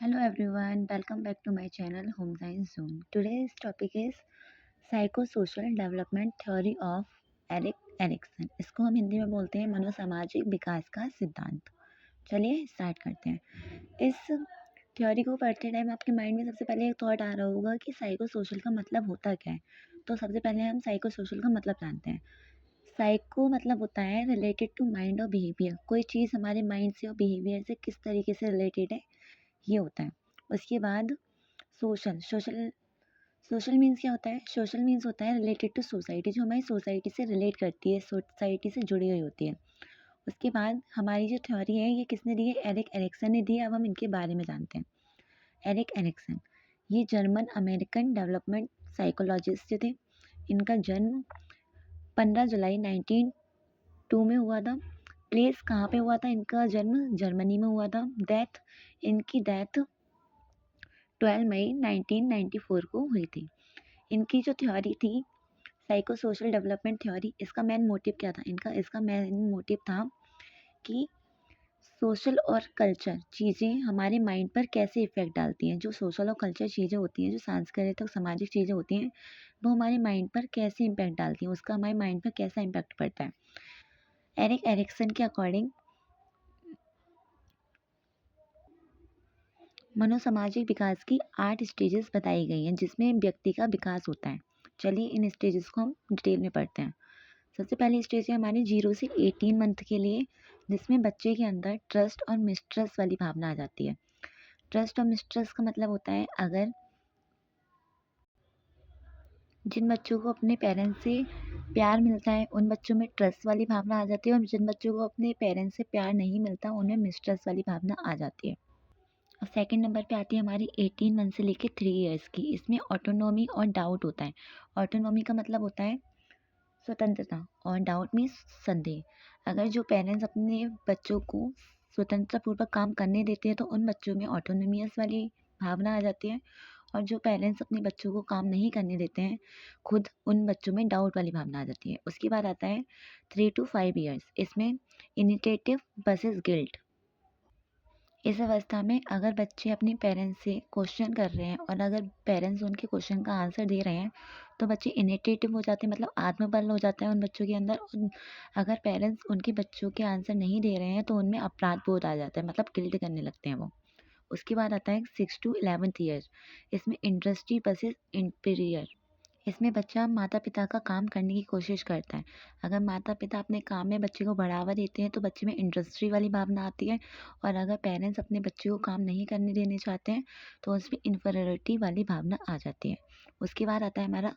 Hello everyone, welcome back to my channel Home Science Zone. Today's topic is Psychosocial Development Theory of Erik Erikson. इसको हम हिंदी में बोलते हैं मनोसामाजिक विकास का सिद्धांत। चलिए स्टार्ट करते हैं। इस थ्योरी को पढ़ते टाइम आपके माइंड में सबसे पहले एक थॉट आ रहा होगा कि साइको सोशल का मतलब होता क्या है। तो सबसे पहले हम साइको सोशल का मतलब जानते हैं। साइको मतलब होता है रिलेटेड टू माइंड और बिहेवियर। कोई चीज़ हमारे माइंड से और बिहेवियर से किस तरीके से रिलेटेड है, ये होता है। उसके बाद सोशल सोशल सोशल मीन्स क्या होता है? सोशल मीन्स होता है रिलेटेड टू सोसाइटी, जो हमारी सोसाइटी से रिलेट करती है, सोसाइटी से जुड़ी हुई होती है। उसके बाद हमारी जो थ्योरी है ये किसने दी है? एरिक एरिक्सन ने दी है। अब हम इनके बारे में जानते हैं। एरिक एरिक्सन ये जर्मन अमेरिकन डेवलपमेंट साइकोलॉजिस्ट थे। इनका जन्म 15 जुलाई 1902 में हुआ था। प्लेस कहाँ पे हुआ था? इनका जन्म जर्मनी में हुआ था। इनकी डेथ 12 मई 1994 को हुई थी। इनकी जो थ्योरी थी साइको सोशल डेवलपमेंट थ्योरी, इसका मेन मोटिव क्या था? इसका मेन मोटिव था कि सोशल और कल्चर चीज़ें हमारे माइंड पर कैसे इफ़ेक्ट डालती हैं। जो सोशल और कल्चर चीज़ें होती हैं, जो सांस्कृतिक और सामाजिक चीज़ें होती हैं, वो हमारे माइंड पर कैसे इम्पैक्ट डालती हैं, उसका हमारे माइंड पर कैसा इम्पैक्ट पड़ता है। एरिक एरिक्सन के अकॉर्डिंग मनोसामाजिक विकास की 8 स्टेजेस बताई गई हैं, जिसमें व्यक्ति का विकास होता है। चलिए इन स्टेजेस को हम डिटेल में पढ़ते हैं। सबसे पहली स्टेज है हमारी 0 से 18 मंथ के लिए, जिसमें बच्चे के अंदर ट्रस्ट और मिसट्रस्ट वाली भावना आ जाती है। ट्रस्ट और मिसट्रस्ट का मतलब होता है, अगर जिन बच्चों को अपने पेरेंट्स से प्यार मिलता है उन बच्चों में ट्रस्ट वाली भावना आ जाती है, और जिन बच्चों को अपने पेरेंट्स से प्यार नहीं मिलता उनमें मिसट्रस्ट वाली भावना आ जाती है। और सेकंड नंबर पे आती है हमारी 18 मंथ से लेके 3 इयर्स की। इसमें ऑटोनॉमी और डाउट होता है। ऑटोनॉमी का मतलब होता है स्वतंत्रता, और डाउट मीन्स संदेह। अगर जो पेरेंट्स अपने बच्चों को स्वतंत्रतापूर्वक काम करने देते हैं तो उन बच्चों में ऑटोनोमियस वाली भावना आ जाती है, और जो पेरेंट्स अपने बच्चों को काम नहीं करने देते हैं खुद, उन बच्चों में डाउट वाली भावना आ जाती है। उसके बाद आता है 3 to 5 ईयर्स। इसमें इनिटेटिव वर्सेस गिल्ट। इस अवस्था में अगर बच्चे अपने पेरेंट्स से क्वेश्चन कर रहे हैं और अगर पेरेंट्स उनके क्वेश्चन का आंसर दे रहे हैं तो बच्चे इनिशिएटिव हो जाते हैं, मतलब आत्मबल हो जाता है उन बच्चों के अंदर। अगर पेरेंट्स उनके बच्चों के आंसर नहीं दे रहे हैं तो उनमें अपराध बोध आ जाता है, मतलब गिल्ट करने लगते हैं वो। उसके बाद आता है 6 to 11 ईयर। इसमें इंडस्ट्री वर्सेस इंटीरियर। इसमें बच्चा माता पिता का काम करने की कोशिश करता है। अगर माता पिता अपने काम में बच्चे को बढ़ावा देते हैं तो बच्चे में इंडस्ट्री वाली भावना आती है, और अगर पेरेंट्स अपने बच्चे को काम नहीं करने देने चाहते हैं तो उसमें इन्फीरियरिटी वाली भावना आ जाती है। उसके बाद आता है हमारा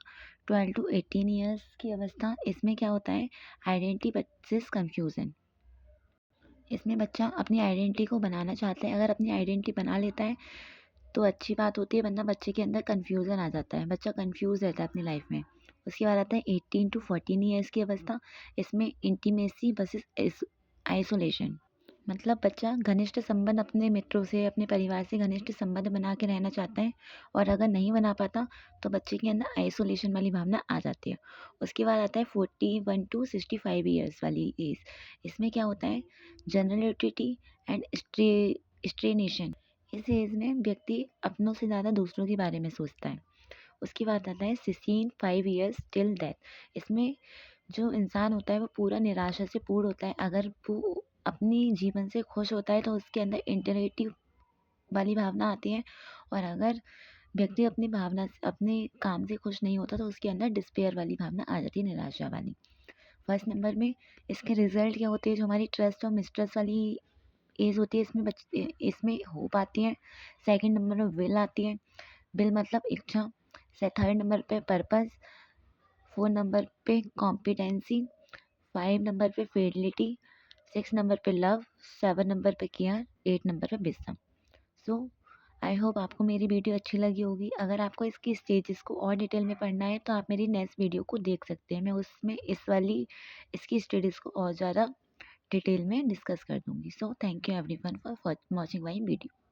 12 to 18 ईयर्स की अवस्था। इसमें क्या होता है? Identity versus confusion. इसमें बच्चा अपनी आइडेंटिटी को बनाना चाहता है। अगर अपनी आइडेंटिटी बना लेता है तो अच्छी बात होती है, वरना बच्चे के अंदर कन्फ्यूज़न आ जाता है, बच्चा कन्फ्यूज़ रहता है अपनी लाइफ में। उसके बाद आता है 18 to 14 ईयर्स की अवस्था। इसमें इंटीमेसी वर्सेस आइसोलेशन। मतलब बच्चा घनिष्ठ संबंध अपने मित्रों से, अपने परिवार से घनिष्ठ संबंध बना के रहना चाहता है, और अगर नहीं बना पाता तो बच्चे के अंदर आइसोलेशन वाली भावना आ जाती है। उसके बाद आता है 41 to 65 ईयर्स वाली एज। इसमें क्या होता है? Generativity and stagnation. इस एज में व्यक्ति अपनों से ज़्यादा दूसरों के बारे में सोचता है। उसके बाद आता है 65 ईयर्स टिल डेथ। इसमें जो इंसान होता है वो पूरा निराशा से पूर्ण होता है। अगर वो अपनी जीवन से खुश होता है तो उसके अंदर इंटेलेक्टिव वाली भावना आती है, और अगर व्यक्ति अपनी भावना से, अपने काम से खुश नहीं होता तो उसके अंदर डिस्पेयर वाली भावना आ जाती है, निराशा वाली। फर्स्ट नंबर में इसके रिजल्ट क्या होते हैं? जो हमारी ट्रस्ट और मिसट्रस्ट वाली एज होती है इसमें हो पाती है। सेकंड नंबर में विल आती है। विल मतलब इच्छा। से थर्ड नंबर पे पर्पस। 4 नंबर पे कॉम्पिटेंसी। 5 नंबर पे फिdelity। 6 नंबर पे लव। 7 नंबर पे केयर। 8 नंबर पे विजडम। सो आई होप आपको मेरी वीडियो अच्छी लगी होगी। अगर आपको इसकी स्टेजेस को और डिटेल में पढ़ना है तो आप मेरी नेक्स्ट वीडियो को देख सकते हैं। मैं उसमें इसकी स्टडीज़ को और ज़्यादा डिटेल में डिस्कस कर दूंगी। So thank you everyone for watching my video.